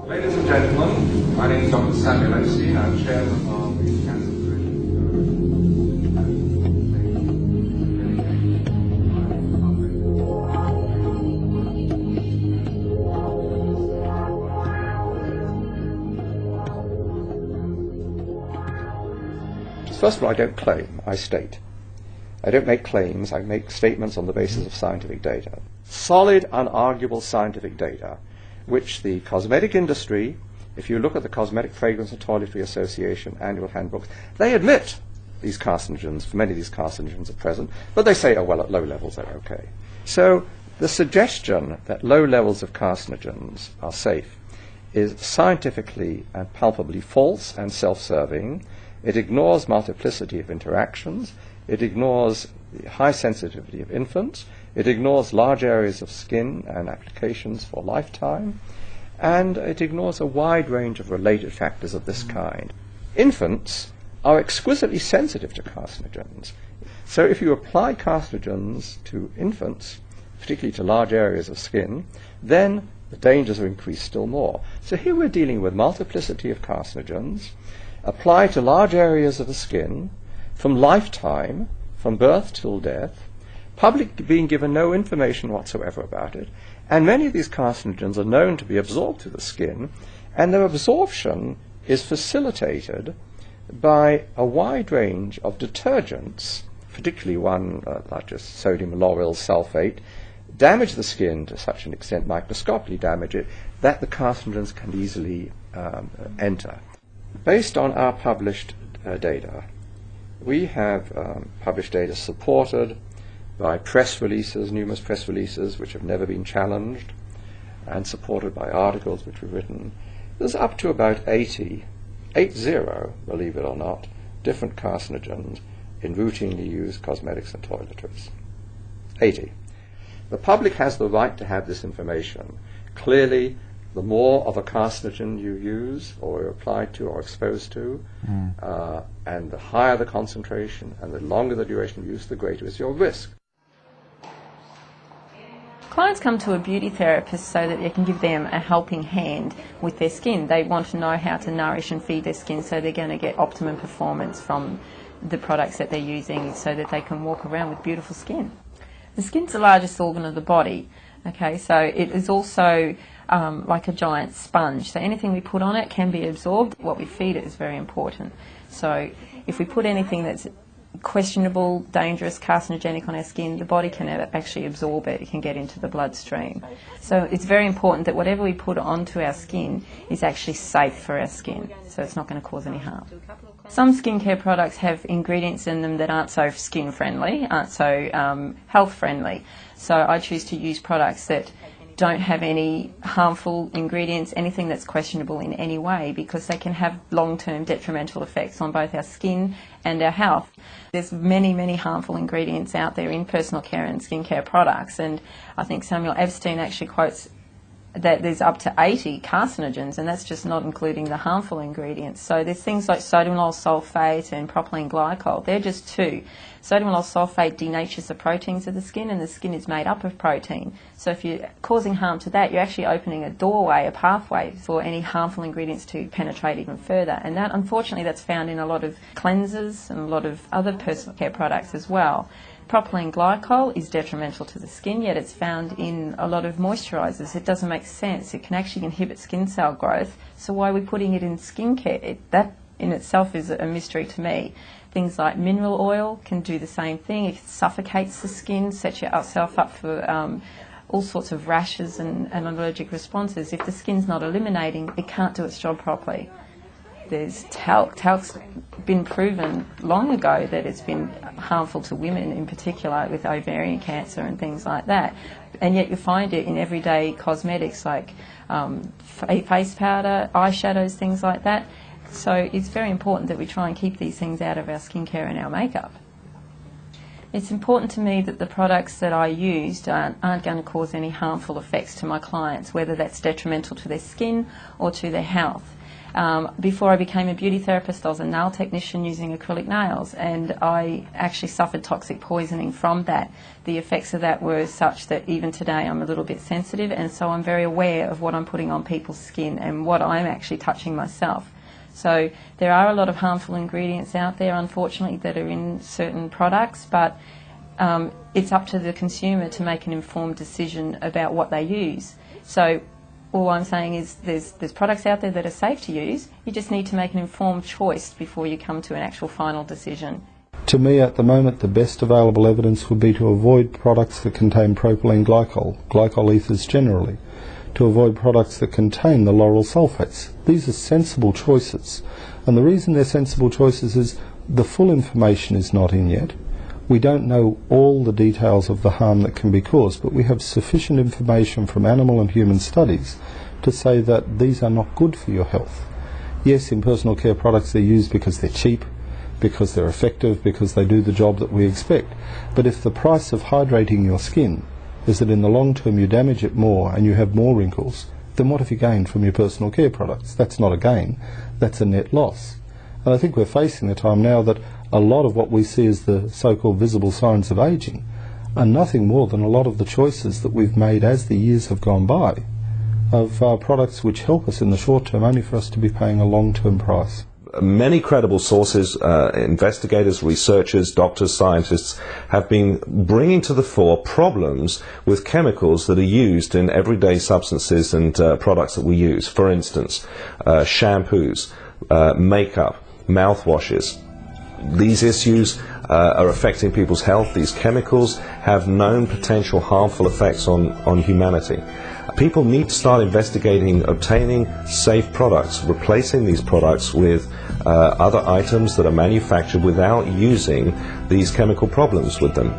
Ladies and gentlemen, my name is Dr. Samuel Epstein. I'm chairman of the Cancer First of all, I don't claim, I state. I don't make claims, I make statements on the basis of scientific data. Solid, unarguable scientific data, which the cosmetic industry, if you look at the Cosmetic Fragrance and Toiletry Association annual handbooks, they admit these carcinogens, many of these carcinogens are present, but they say, oh well, at low levels they're okay. So the suggestion that low levels of carcinogens are safe is scientifically and palpably false and self-serving. It ignores multiplicity of interactions. It ignores the high sensitivity of infants. It ignores large areas of skin and applications for lifetime. And it ignores a wide range of related factors of this kind. Infants are exquisitely sensitive to carcinogens. So if you apply carcinogens to infants, particularly to large areas of skin, then the dangers are increased still more. So here we're dealing with multiplicity of carcinogens applied to large areas of the skin from lifetime, from birth till death, public being given no information whatsoever about it, and many of these carcinogens are known to be absorbed through the skin, and their absorption is facilitated by a wide range of detergents, particularly one like just sodium lauryl sulfate, damage the skin to such an extent, microscopically damage it, that the carcinogens can easily enter. Based on our published data, we have published data supported by press releases, numerous press releases which have never been challenged, and supported by articles which we've written. There's up to about 80, believe it or not, different carcinogens in routinely used cosmetics and toiletries. 80. The public has the right to have this information. Clearly, the more of a carcinogen you use or are applied to or exposed to, and the higher the concentration and the longer the duration of use, the greater is your risk. Clients come to a beauty therapist so that they can give them a helping hand with their skin. They want to know how to nourish and feed their skin so they're going to get optimum performance from the products that they're using so that they can walk around with beautiful skin. The skin's the largest organ of the body, okay, so it is also like a giant sponge. So anything we put on it can be absorbed. What we feed it is very important. So if we put anything that's questionable, dangerous, carcinogenic on our skin, the body can actually absorb it. It can get into the bloodstream. So it's very important that whatever we put onto our skin is actually safe for our skin, so it's not going to cause any harm. Some skincare products have ingredients in them that aren't so skin friendly, aren't so health friendly. So I choose to use products that don't have any harmful ingredients, anything that's questionable in any way, because they can have long-term detrimental effects on both our skin and our health. There's many, many harmful ingredients out there in personal care and skincare products, and I think Samuel Epstein actually quotes that there's up to 80 carcinogens, and that's just not including the harmful ingredients. So there's things like sodium lauryl sulfate and propylene glycol. They're just two. Sodium lauryl sulfate denatures the proteins of the skin, and the skin is made up of protein. So if you're causing harm to that, you're actually opening a doorway, a pathway for any harmful ingredients to penetrate even further. And that, unfortunately, that's found in a lot of cleansers and a lot of other personal care products as well. Propylene glycol is detrimental to the skin, yet it's found in a lot of moisturisers. It doesn't make sense. It can actually inhibit skin cell growth. So why are we putting it in skincare? That in itself is a mystery to me. Things like mineral oil can do the same thing. It suffocates the skin, sets yourself up for all sorts of rashes and allergic responses. If the skin's not eliminating, it can't do its job properly. There's talc. Talc's been proven long ago that it's been harmful to women in particular with ovarian cancer and things like that. And yet you find it in everyday cosmetics like face powder, eyeshadows, things like that. So it's very important that we try and keep these things out of our skincare and our makeup. It's important to me that the products that I used aren't going to cause any harmful effects to my clients, whether that's detrimental to their skin or to their health. Before I became a beauty therapist, I was a nail technician using acrylic nails, and I actually suffered toxic poisoning from that. The effects of that were such that even today I'm a little bit sensitive, and so I'm very aware of what I'm putting on people's skin and what I'm actually touching myself. So there are a lot of harmful ingredients out there, unfortunately, that are in certain products, but it's up to the consumer to make an informed decision about what they use. So all I'm saying is there's products out there that are safe to use. You just need to make an informed choice before you come to an actual final decision. To me, at the moment, the best available evidence would be to avoid products that contain propylene glycol, glycol ethers generally, to avoid products that contain the lauryl sulfates. These are sensible choices, and the reason they're sensible choices is the full information is not in yet. We don't know all the details of the harm that can be caused, but we have sufficient information from animal and human studies to say that these are not good for your health. Yes, in personal care products they're used because they're cheap, because they're effective, because they do the job that we expect. But if the price of hydrating your skin is that in the long term you damage it more and you have more wrinkles, then what have you gained from your personal care products? That's not a gain, that's a net loss. And I think we're facing the time now that a lot of what we see as the so-called visible signs of aging are nothing more than a lot of the choices that we've made as the years have gone by of products which help us in the short term only for us to be paying a long-term price. Many credible sources, investigators, researchers, doctors, scientists have been bringing to the fore problems with chemicals that are used in everyday substances and products that we use. For instance, shampoos, makeup, mouthwashes. These issues are affecting people's health. These chemicals have known potential harmful effects on humanity. People need to start investigating obtaining safe products, replacing these products with other items that are manufactured without using these chemical problems with them.